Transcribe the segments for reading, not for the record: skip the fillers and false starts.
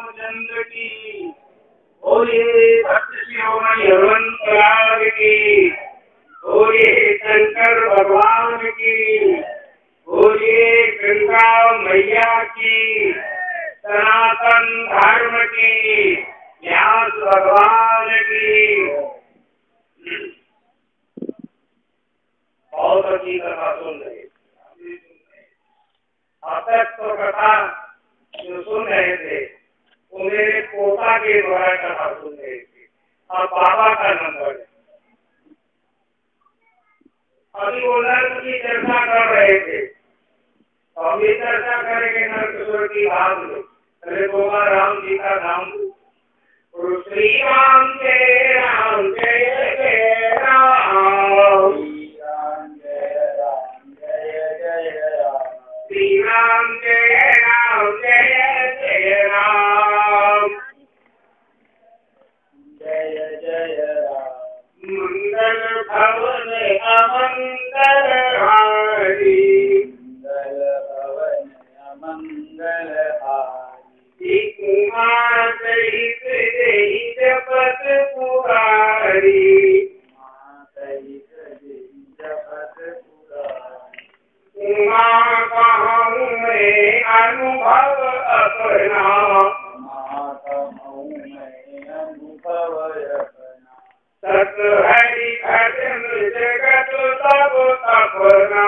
रामचंद्र की। बोलिए सत्य शिरोमणि हनुमंत लाल की। बोलिए शंकर भगवान की। बोलिए गंगा मैया की। सनातन धर्म की। व्यास भगवान की। बहुत अच्छी कथा सुन रहे। अब तक तो कथा जो सुन रहे थे वो मेरे पोता के द्वारा कथा सुन रहे थे। अब बाबा का नंबर है। अभी वो नर्क की चर्चा कर रहे थे। अभी चर्चा करेंगे नरकिशोर की बात में। अरे गोवा राम जी का नाम श्री राम जय राम जय जय राम। श्री राम जय राम जय जय राम। जय जय राम। मंगल भवन अमंगल हारी। मंगल भवन अमंगल हारी। कुमार सहित देहि जपत पुरारी। सहित देहि जपत पुरारी। उमा कहूँ मैं अनुभव अपना। अनुभव अपना। सत हरि भजन जगत सब अपना।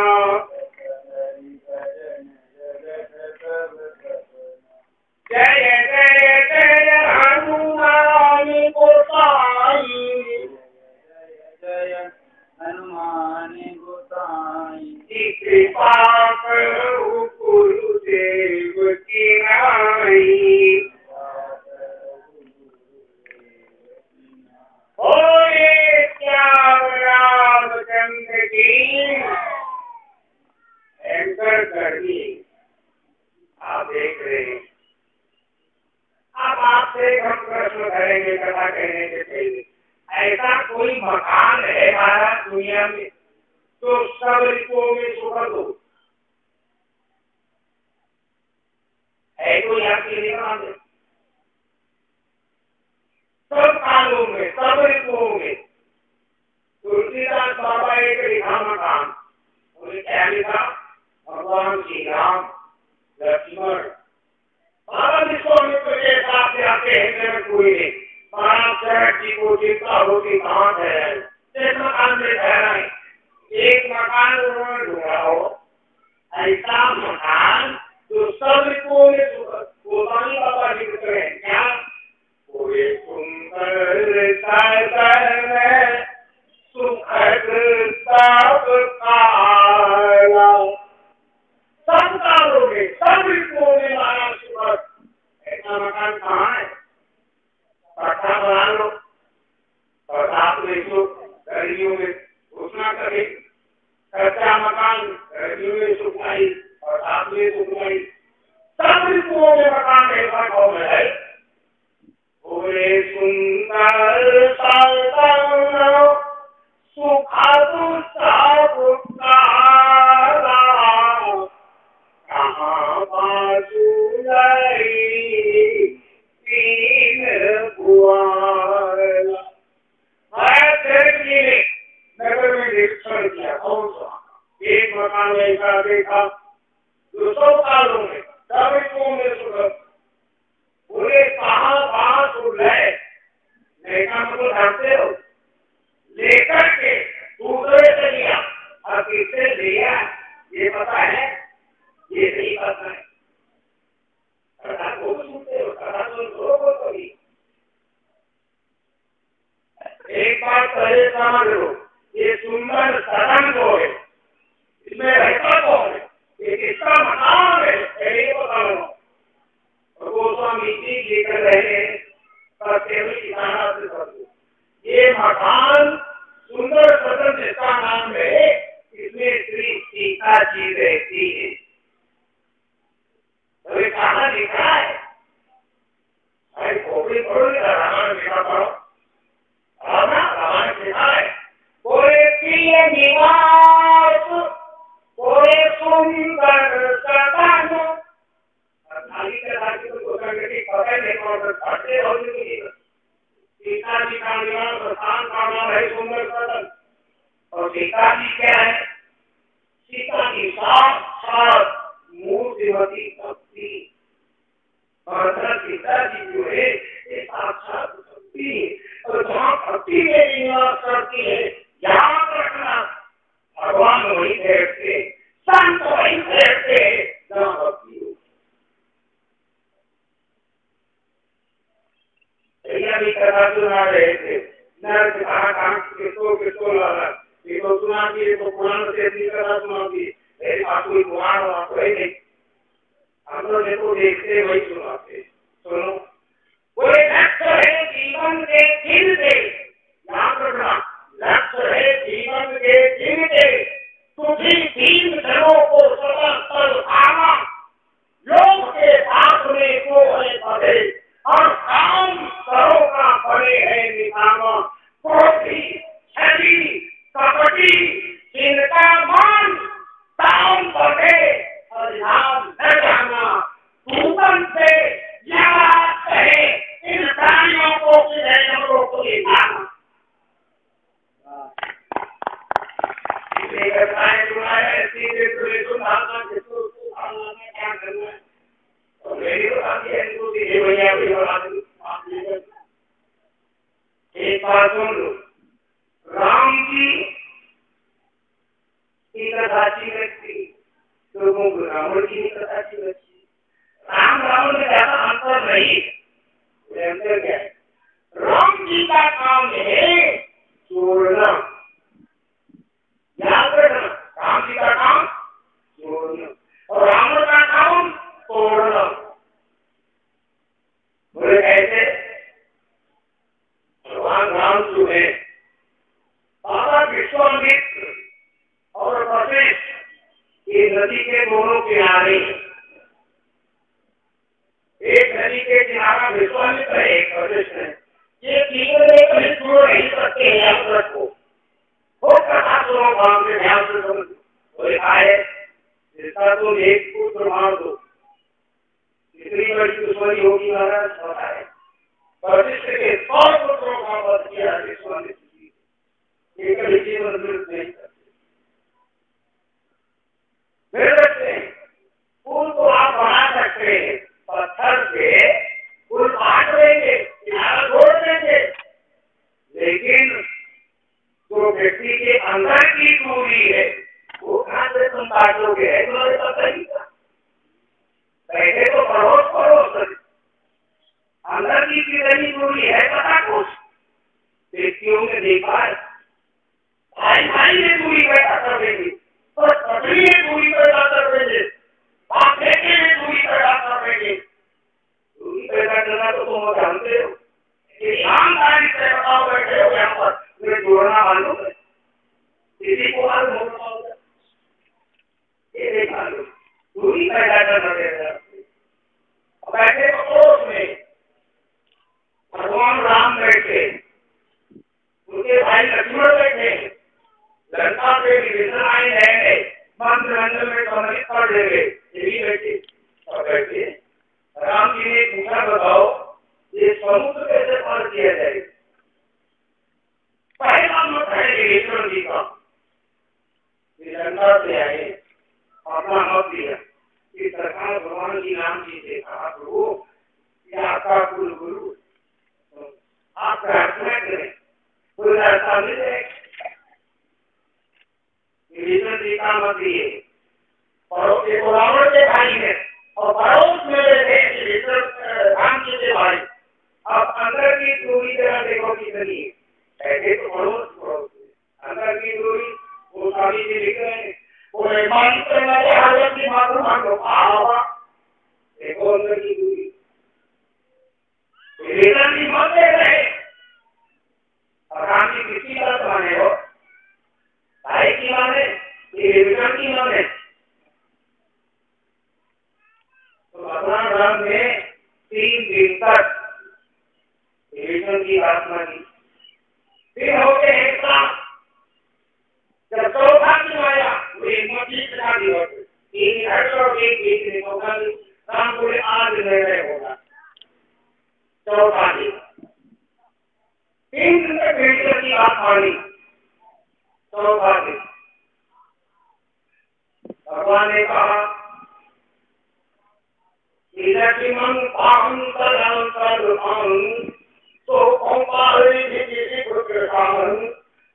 जय जय जय हनुमान गोसाई। जय जय हनुमान गोसाई। कृपा करो गुरुदेव की नाई। बोले श्याम रामचंद्र की। एंकर गर्मी आप देख रहे हैं। अब आपसे हम प्रश्न करेंगे कथा कहने के पहले। ऐसा कोई मकान है महाराज दुनिया में तो सब ऋतुओं में सुखद हो? है कोई आपके निकाल में? सब कालों में सब ऋतुओं में। तुलसीदास बाबा एक लिखा मकान। उन्हें क्या लिखा? भगवान श्री राम लक्ष्मण। बाबा विश्वामित्र के साथ जाते हैं कोई नहीं। महाराज शरद जी को चिंता होगी कहाँ ठहराए। इस मकान में ठहराए। एक मकान उन्होंने ढूंढा हो ऐसा मकान जो सब ऋतुओं में गोस्वामी बाबा लिखते हैं। क्या? कोई सुंदर सदन सुखद सब काला। सब कालों में सब ऋतुओं में महाराज सुखद। ऐसा मकान कहाँ है? पट्टा बना लो। बरसात में जो गर्मियों में घोषणा करे। कच्चा मकान गर्मियों में सुखाई बरसात में सुखाई। सब ऋतुओं में मकान ऐसा कौन है? बोले सुंदर सदन सुखद सब काला। कहाँ बासुरी तीन बुआला। नगर में निरीक्षण किया। कौन सा? एक मकान ऐसा देखा जो सब कालों में सब ऋतुओं में सुखद। बोले कहाँ बात उड़े? देखा मतलब जानते हो? लेकर के दूसरे से लिया और किससे लिया ये पता है? ये नहीं पता है। कथा को सुनते हो? कथा तो लोगों को ही। एक बात पहले समझ लो। ये सुंदर सदन जो है इसमें रहता कौन है? ये किसका मकान है? पहले बता लो। और गोस्वामी जी लिख रहे हैं ये मकान सुंदर सदन जिसका नाम है इसमें श्री सीता जी रहती है। तो ये कहाँ लिखा है? अरे खोपड़ी पढ़ो रामायण लिखा पढ़ो। रामायण लिखा है। कोई प्रिय निवास कोई सुंदर सदन। खाली था कि तो संगठित पता नहीं और घाटे और नहीं सीता जी का निवास प्रस्थान का नाम है सुंदर सदन और सीता जी क्या है सीता जी साक्षात मूर्तिमती भक्ति और सीता जी जो है ये साक्षात भक्ति और जहाँ भक्ति में निवास करती है याद रखना भगवान वही बैठते संत वही बैठते जहाँ भक्ति हो भी कथा सुना रहे थे नर कहा कहाँ किसको लाला ये तो सुना कि तो पुराण से अपनी कथा सुना दी मेरे पास कोई पुराण वहाँ कोई नहीं हम लोग देखो देखते वही सुनाते सुनो वो लक्ष्य है जीवन के दिन से याद रखना लक्ष्य है जीवन के दिन से तुझी तीन जनों को सतत आना लोग के साथ में को है पढ़े और काम करो का पड़े है निशाना क्रोधी छली कपटी चिंता मान ताम बढ़े और नाम न जाना दूतन से याद कहे इन प्राणियों को किरणों को दिखाना इसलिए बताए तुम्हारे सीधे तुझे सुनाना किसको सुनाना क्या करना है और मेरी तो आती है इनको सीधे भैया भी बना दूँ एक बात सुन लो राम जी की कथा अच्छी लगती लोगों को रावण की कथा अच्छी लगती राम रावण में ज्यादा अंतर नहीं है अंतर क्या है राम जी का काम है छोड़ना याद रखना राम जी का काम छोड़ना और रावण का काम तोड़ना बोले कैसे भगवान राम जो है बाबा विश्वामित्र और वशिष्ठ ये नदी के दोनों किनारे एक नदी के किनारा विश्वामित्र है एक वशिष्ठ है ये तीनों कभी जुड़ नहीं सकते याद रखो वो कथा सुनो काम में ध्यान से समझो वो लिखा है जिसका तुम एक पुत्र मार दो इतनी बड़ी दुश्मनी होगी महाराज पता है वशिष्ठ के 100 पुत्रों का वध किया विश्वामित्र जी ये कभी जीवन विरुद्ध नहीं करते मेरे बच्चे पुल को आप बना सकते हैं पत्थर से पुल काट देंगे किनारा छोड़ देंगे लेकिन जो व्यक्ति के अंदर की दूरी है वो कहाँ से तुम काटोगे तुम्हारे पता ही था बैठे तो पड़ोस पड़ोस अंदर की कितनी दूरी है पता कुछ व्यक्तियों ने देखा है भाई भाई ने दूरी पैदा कर देंगे और पत्नी ने दूरी पैदा कर देंगे बाप बेटे ने दूरी पैदा कर देंगे दूरी पैदा करना तो तुम जानते हो ईमानदारी से बताओ बैठे हो यहाँ पर तुम्हें जोड़ना मालूम है किसी को मालूम होगा ये देखा लो दूरी पैदा करना देगा बैठे पड़ोस में भगवान राम बैठे उनके भाई लक्ष्मण बैठे लंका से विभीषण आए रहेंगे मंत्रिमंडल में सम्मिलित कर देंगे ये भी बैठे और बैठे राम जी ने पूछा बताओ ये समुद्र कैसे पार किया जाए पहला मत है विभीषण जी का लंका से आए अपना मत दिया कि सरकार भगवान जी राम जी से कहा प्रभु ये आपका कुल गुरु आप प्रार्थना करें कोई रास्ता मिल जाए विभीषण जी का मत दिए और एक रावण के भाई है और पड़ोस में बैठे राम जी के भाई अब अंदर की दूरी जरा देखो कितनी है ऐसे तो पड़ोस पड़ोस अंदर की दूरी वो स्वामी जी लिख रहे हैं वो मंत्र वाले हालत की मालूम मांगो आवा देखो अंदर की दूरी विभीषण जी मत दे रहे और राम जी किसकी बात माने हो भाई की माने विभीषण की माने तो भगवान राम ने 3 दिन तक विभीषण की बात मानी फिर हो गए एक साथ जब चौथा दिन आया वो एक मछली चढ़ा दी होती 3 हट और एक बीच में चौथा दिन राम बोले आज निर्णय होगा। चौथा दिन 3 दिन तक भेड़िया की बात मानी। चौथा दिन भगवान ने कहा मन पाहन सदन सर्वं तो ओंकारे भी पुत्रकान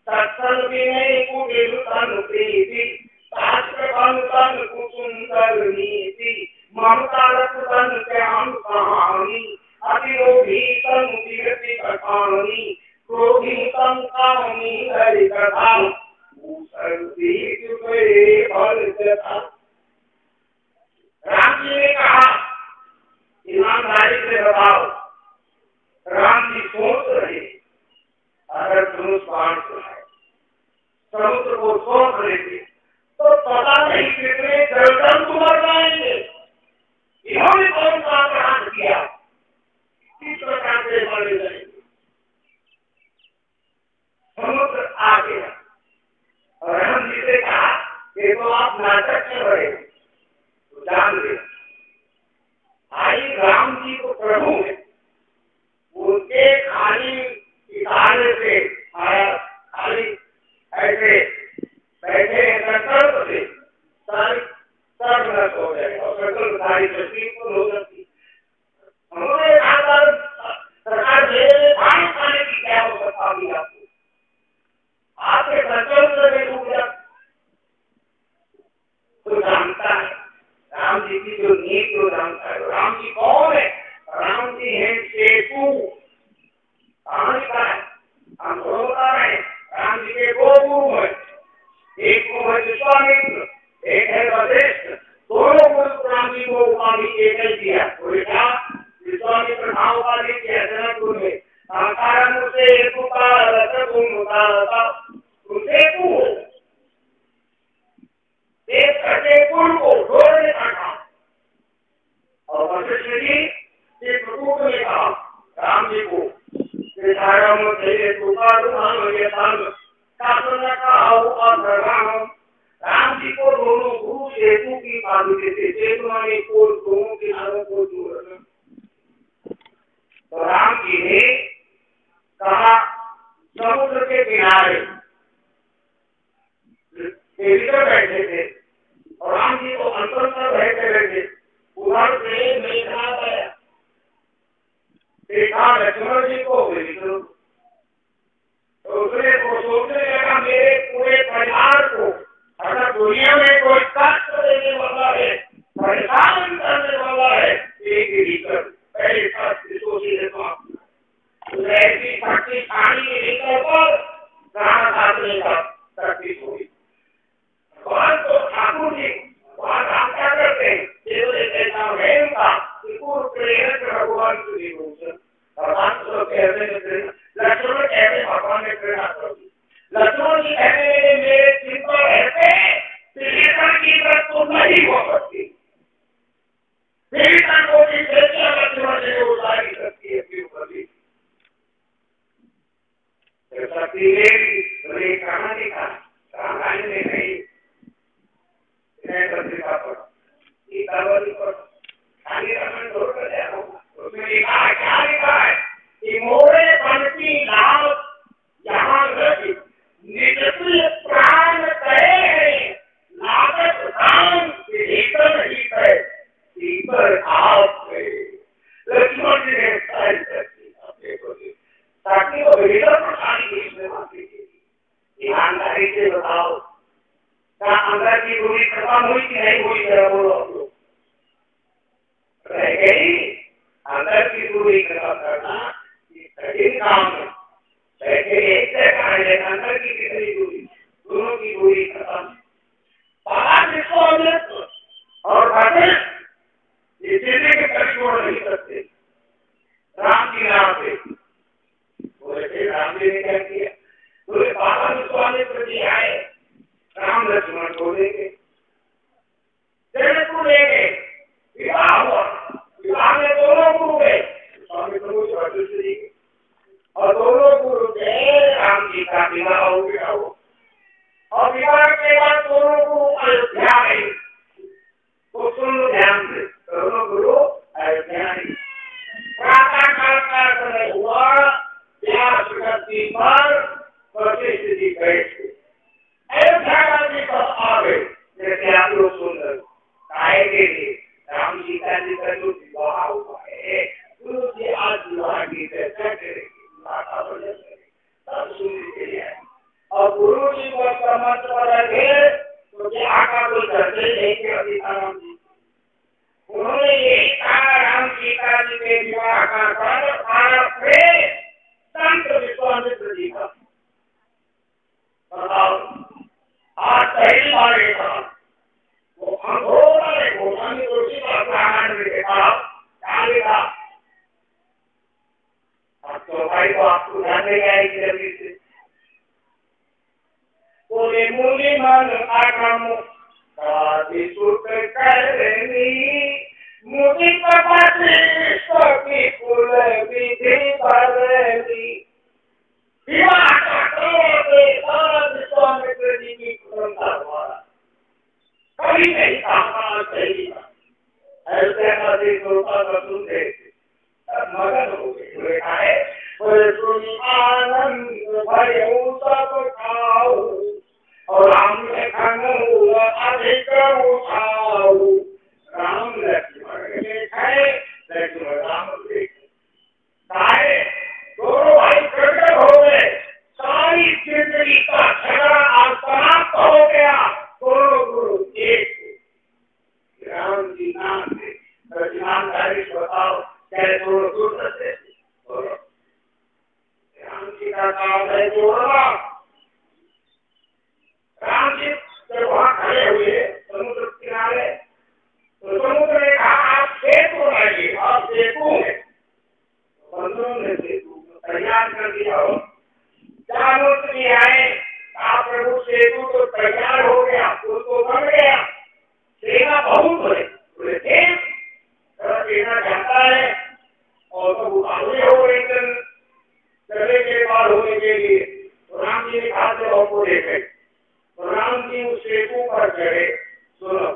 सत्संग विनय कुटिल तन प्रीति शास्त्र तन कुसुंदर नीति ममता रस तन ज्ञान कहानी अतिलोभी तन विरति कहानी क्रोधी तन कामी हरि कथा सर्वी जुगे फल जथा। राम जी ने कहा ईमानदारी से बताओ, राम जी सोच रहे अगर धनुष बाण से समुद्र को सोच लेते तो पता नहीं कितने जलजल मर जाएंगे। इन्होंने कौन सा अपराध किया, किस प्रकार से मारे जाएंगे। समुद्र आ गया और राम जी से कहा कि तो आप नाटक कर रहे हैं, तो जान ले भाई राम जी को प्रभु है, उनके खाली इशारे से खाली ऐसे बैठे संकल्प से सारी सर्व नष्ट हो जाएगा और संकल्प सारी सृष्टि को हो सकती। उन्होंने सरकार पानी खाने की क्या आवश्यकता हुई आपको, आपके संकल्प से डूब जाए। तो जानता है राम जी की जो नीति को जानता है। राम जी कौन है? राम जी है सेतु। कहानी का है, हम बता रहे हैं। राम जी के 2 गुरु है, एक को है विश्वामित्र, एक है वशिष्ठ। दोनों गुरु राम जी को उपाधि एक ही दिया। क्या विश्वामित्र नाम उपाधि किया जनकपुर में, कारण से हेतु का रथ तुम सेतु हो, एक करके पुल को जोड़ने का काम। और वशिष्ठ जी चित्रकूट में कहा राम जी को राम जी को दोनों गुरु सेतु की बात देते। सेतु माने पुल, दोनों किनारों को जोड़ना। तो राम जी ने कहा समुद्र के किनारे बैठे थे और राम जी को अंतर पर बैठे बैठे उधर से मेघनाथ आया, देखा लक्ष्मण जी को तो उसने को सोचने लगा मेरे पूरे परिवार को अगर दुनिया में कोई कष्ट देने वाला है, परेशान करने वाला है, एक ही कर पहले सोची ऐसी शक्ति खानी निकल पर प्राण साधने का शक्ति हुई। भगवान तो ठाकुर जी वहां राम क्या करते हैं, भगवान लक्ष्मण कहते भगवान ने प्रेरणा कर दी। लक्ष्मण जी कहते मेरे चिंता रहते की बात तो नहीं हो सकती, लक्ष्मण जी उतारी सकती है कहानी का रामायण में नहीं पत्रिका पर गीतावली पर खाली रामायण छोड़ कर जाएगा। उसमें लिखा है, क्या लिखा है कि मोरे बनती लाल यहाँ निजप्रिय प्राण कहे लागत प्राण भीतर ही है भीतर आप लक्ष्मण जी ने सारी शक्ति अपने को दी ताकि वो भीतर प्रसादी की सेवा कीजिए। ईमानदारी से बताओ क्या अंदर की दूरी खत्म हुई कि नहीं हुई? जरा बोलो रह गई। अंदर की दूरी खत्म करना कठिन काम है। बैठे एक जगह है, अंदर की कितनी दूरी, दोनों की दूरी खत्म। बाहर जिसको और ये चीजें के कभी छोड़ नहीं सकते। राम जी नाम पे बोले राम जी ने क्या किया, बोले बाबा विश्वामित्र जी आए, राम लक्ष्मण को लेके जनकपुर ले गए, विवाह हुआ। विवाह में दोनों गुरु गए, विश्वामित्र वशिष्ठ जी और दोनों गुरु गए। राम जी का विवाह हो गया हो और विवाह के बाद दोनों गुरु अयोध्या गए। तो सुन लो ध्यान से, दोनों गुरु समय हुआ व्यास धरती पर वशिष्ठ जी बैठ गए। अयोध्या का भी सब आ गए, जैसे आप लोग सुन रहे हो। काहे के लिए? राम सीता जी का जो विवाह हुआ है, गुरु जी आज विवाह की चर्चा करेंगे, विवाह का वर्णन करेंगे, सब सुनने के लिए आए। और गुरु जी को समझ पर रखे तो क्या का कोई चर्चे नहीं के सीताराम जी। उन्होंने यही कहा राम सीता जी के विवाह का भारत में संत विश्वामित्र जी का। बताओ, आज पहली बार ये कहा, वो अंधोरा ने गोस्वामी तुलसी का ब्राह्मण में देखा, क्या लिखा? अब तो भाई को आपको जानने जाएगी जल्दी से। बोले मुनि मन आगम कादि सुत करनी, मुनि पपति सखी कुल विधि बरनी। विवाह का सारा विश्वामित्र जी की कुशलता द्वारा कभी नहीं कहा सही ऐसे नदी श्रोता सुनते मगन हो गए। बोले है बोले सुनी आनंद भयऊ सब खाऊ और राम लखन अधिक उठाऊ। राम लक्ष्मण देखे लक्ष्मण राम देखे, दोनों भाई प्रकट हो गए। सारी जिंदगी का झगड़ा आज समाप्त हो गया। दोनों गुरु एक राम जी नाम से ईमानदारी बताओ, कैसे दोनों जुड़ सकते? राम जी का काम है जोड़ना। राम जी जब वहां खड़े हुए समुद्र किनारे, तो समुद्र ने कहा आप सेतु बनाइए, आप सेतु है। बंधुओं ने सेतु तैयार कर दिया हो। जामुन भी आए, आप प्रभु सेतु तो तैयार हो गया, उसको बन गया। सेना बहुत हुए, बोले सेना जाता है और तो उतावले हो गए चले के पार होने के लिए। तो राम जी ने कहा जो आपको देखे, तो राम जी उस सेतु पर चढ़े। सुनो,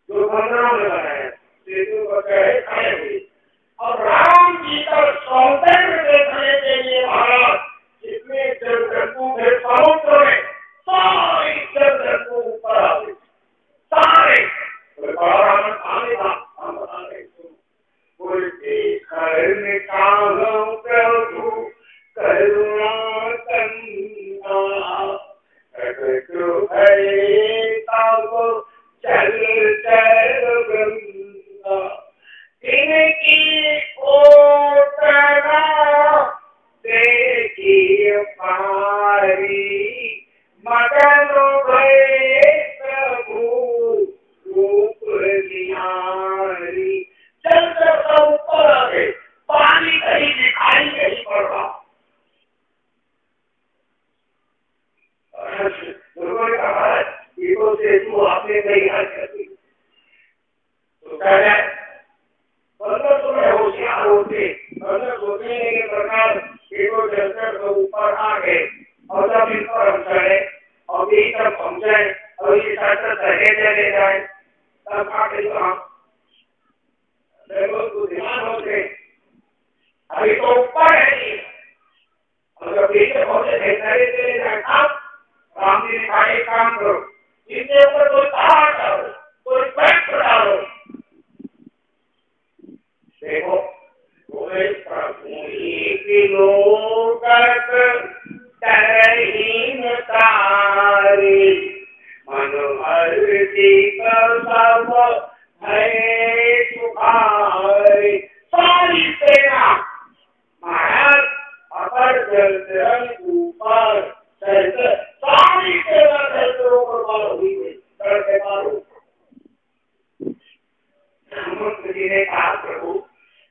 जो बंदरों ने बनाया सेतु पर चढ़े, खड़े हुए और राम जी का सौंदर्य देखने के लिए महाराज इतने जल जंतु थे समुद्र में, सारे जल जंतु ऊपर आ गए सारे। बड़ा रावण आने था, हम बता रहे बोलते करने काहूं प्रभु करुणा कंदा हरे तब चल चल गंगा इनकी ओटना देखी पारी मगन भये प्रभु रूप निहारी। चल चल ऊपर आ गए, पानी कहीं दिखाई नहीं पड़ रहा। लोगों ने कहा ये से तू आपने नहीं हाल कर दी, तो कह रहे मतलब तुम्हें होशियार होते मतलब सोचने के प्रकार देखो चलकर तो ऊपर आ गए और जब इन पर हम चढ़े और भी तक पहुंचे और ये चले जाए तब आके हम तो ध्यान होते अभी तो ऊपर है और जब पीछे पहुंचे चले जाए। अब राम जी ने कहा एक काम करो, इनके ऊपर कोई पहाड़ डालो, कोई पैक डालो। देखो बोले प्रभु की लोकत तरहीन तारी मनोहर जी का सब है सुखारी। सारी सेना महाराज अपर जल जल ऊपर सारी सेना चलते ऊपर पार हुई गई, चढ़ते पार हो। रामचंद्र जी ने कहा प्रभु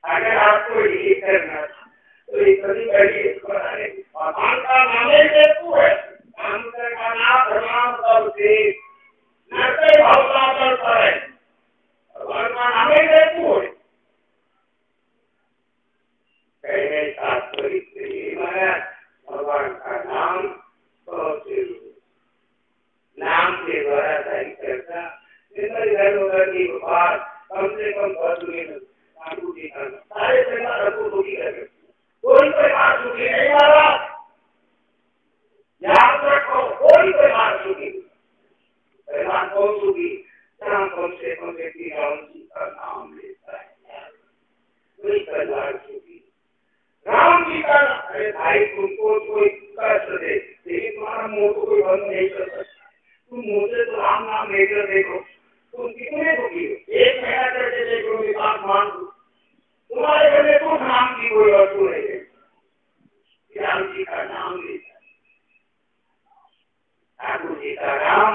अगर आपको यही करना था तो ये कभी कभी बनाने भगवान का नाम ही सेतु है। रामचंद्र का नाम राम सब से नरते भवसागर पर है, भगवान का नाम ही सेतु है। कहने का भगवान का नाम बहुत नाम के द्वारा सही करता की बात कम से कम सारे सेना रघु दुखी कर कल्याण सुखी। राम जी का अरे भाई तुमको कोई कष्ट दे, लेकिन तुम्हारा मुंह को कोई बंद नहीं कर सकता। तुम मुंह से तो राम नाम लेकर देखो, तुम कितने दुखी हो। 1 महीना करके देखो, विकास मान दो, तुम्हारे घर में कुछ नाम की कोई वस्तु नहीं है। राम जी का नाम लेता, ठाकुर जी का नाम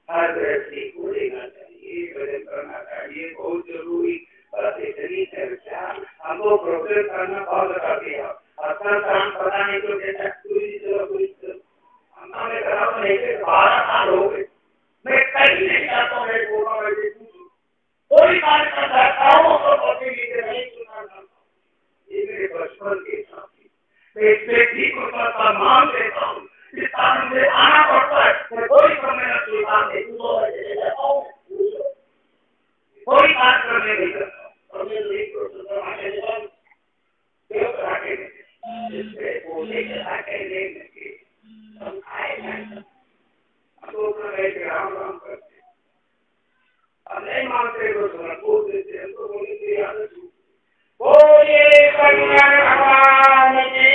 हर व्यक्ति को लेना चाहिए, भजन करना चाहिए, बहुत जरूरी। बस इतनी चर्चा हमको प्रोसेस करना बहुत कर दिया। अपना काम पता नहीं तो कहता पूरी चलो हमने कहा नहीं कि 12 साल हो गए मैं कहीं नहीं जाता हूँ। मैं बोला वैसे कोई बात करता हूँ तो पति जी से नहीं सुना करता। ये मेरे बचपन के साथी, मैं इस व्यक्ति को सम्मान देता हूँ। इस कारण मुझे आना पड़ता है, मैं कोई समय न स्वीकार नहीं, कोई बात करने नहीं करता। और मैं तो एक राम राम करते अब नहीं मानते तो सुना बोल देते हैं तो बोले तेरी आदत बोलिए कल्याण भगवान की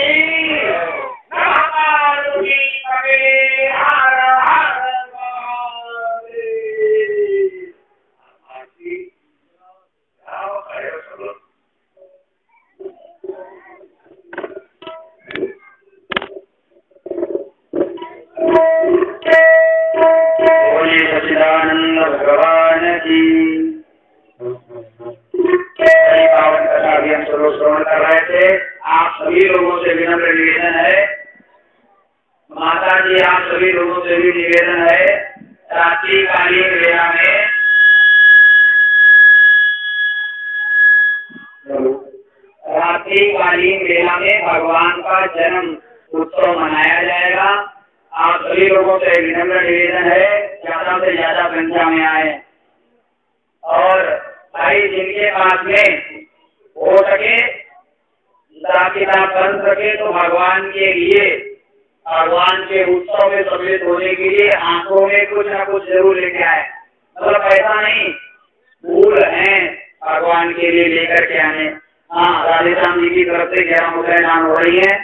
नमस्कार कबीर हर हर सच्चिदानंद भगवान की। पावन कथा भी हम सब श्रवण कर रहे थे। आप सभी लोगों से विनम्र निवेदन है, माता जी आप सभी लोगों से भी निवेदन है, रात्रिकालीन वेला में भगवान का जन्म उत्सव मनाया जाएगा। आप सभी लोगों से विनम्र निवेदन है, ज्यादा से ज्यादा संख्या में आए और भाई जिनके पास में हो सके किताब बन सके तो भगवान के लिए, भगवान के उत्सव में सम्मिलित होने के लिए आंखों में कुछ न कुछ जरूर लेके आए। मतलब ऐसा नहीं फूल है भगवान के लिए लेकर के आने। हाँ, राधेश्याम जी की तरफ से 11 मुद्राएं दान हो रही है,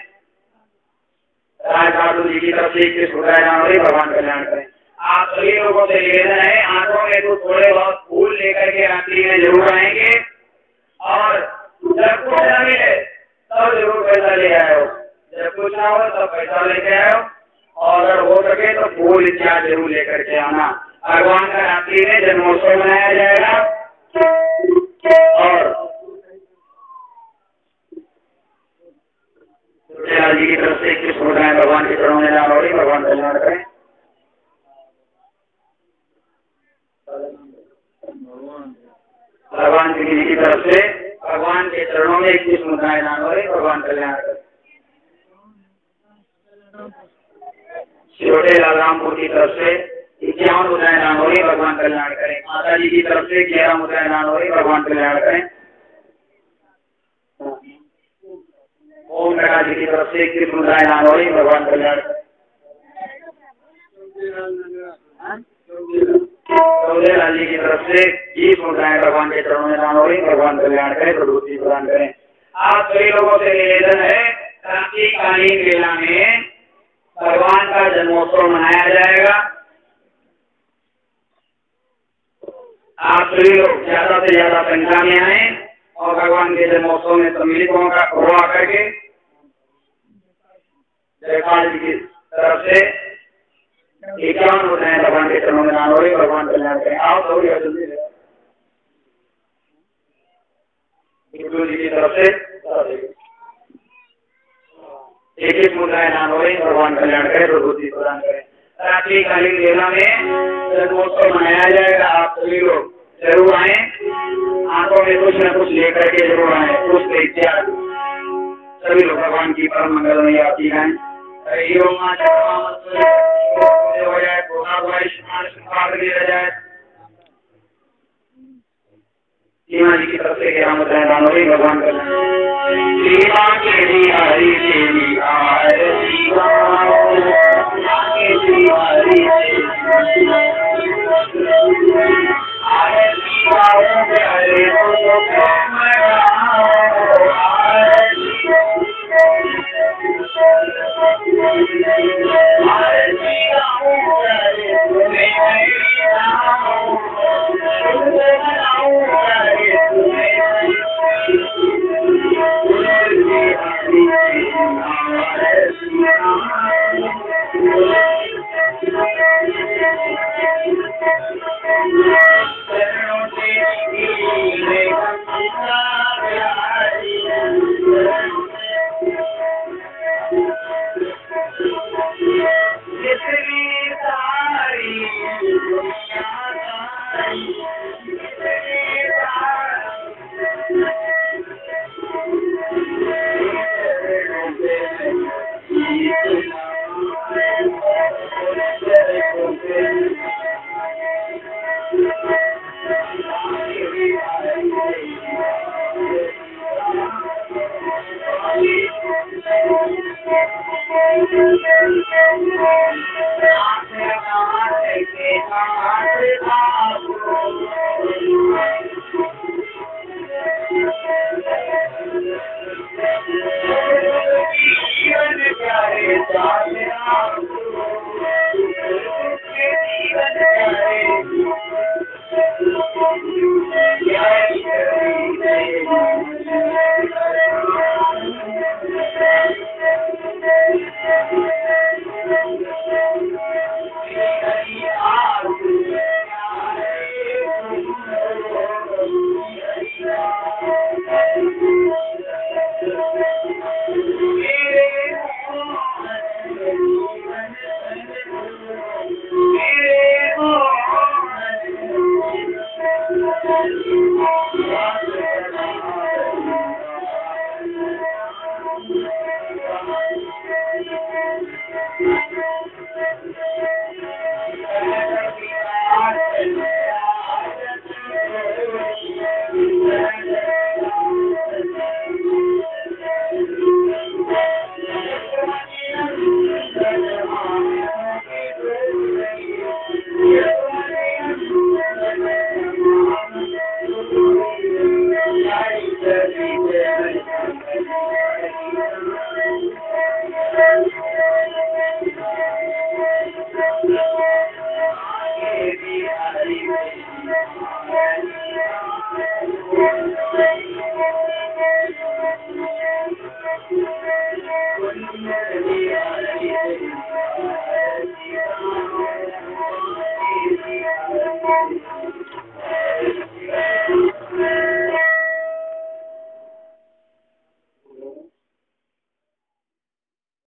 राज बहादुर जी की तरफ से 21 मुद्राएं दान हो रही। भगवान कल्याण करें। आप सभी लोगों से निवेदन है, आंखों में तो थोड़े बहुत फूल लेकर के रात्रि में जरूर आएंगे और जब कुछ न मिले तब जरूर पैसा ले आयो, जब कुछ ना हो तब पैसा लेके आयो और अगर हो सके तो फूल इत्यादि जरूर लेकर के आना। भगवान का रात्रि में जन्मोत्सव मनाया जाएगा और जी की तरफ से 21 मुद्राएं भगवान के चरणों में दान हो रही। भगवान कल्याण करें। भगवान जी की तरफ से भगवान के चरणों में 21 मुद्राएं दान हो रही। भगवान कल्याण करें। छोटे लालरामपुर की तरफ से 51 मुद्राएं दान हो रही। भगवान कल्याण करें। माता जी की तरफ से 11 मुद्राएं दान हो रही। भगवान कल्याण करें। ओम प्रकाश जी की तरफ से 21 मुद्राएं दान हो रही। भगवान कल्याण करें। लाल जी की तरफ से 20 मुद्राएं भगवान के चरणों में दान हो रही। भगवान कल्याण करें, प्रभुति प्रदान करें। आप सभी लोगों से निवेदन है, रात्रिकालीन वेला में भगवान का जन्मोत्सव मनाया जाएगा। आप सभी लोग ज्यादा से ज्यादा संख्या में आए और भगवान के जन्मोत्सव में सम्मिलित हुआ करके जयपाल जी की तरफ से 51 मुद्राएं भगवान के चरणों में दान हो रही। भगवान कल्याण करें। आप जल्दी जी की तरफ से 21 मुद्राएं दान हो रही। भगवान कल्याण करें, प्रभुति प्रदान करें। रात्रिकालीन वेला में जन्मोत्सव मनाया जाएगा। आप सभी लोग जरूर आए, आंखों में कुछ न कुछ लेकर के जरूर आए। पुष्प इत्यादि सभी लोग भगवान की परम मंगलमयी आरती गाएं। हो जाए सीमा जी की तरफ से 11 मुद्राएं दान हो रही। भगवान का सीमा के हरी देवी हरे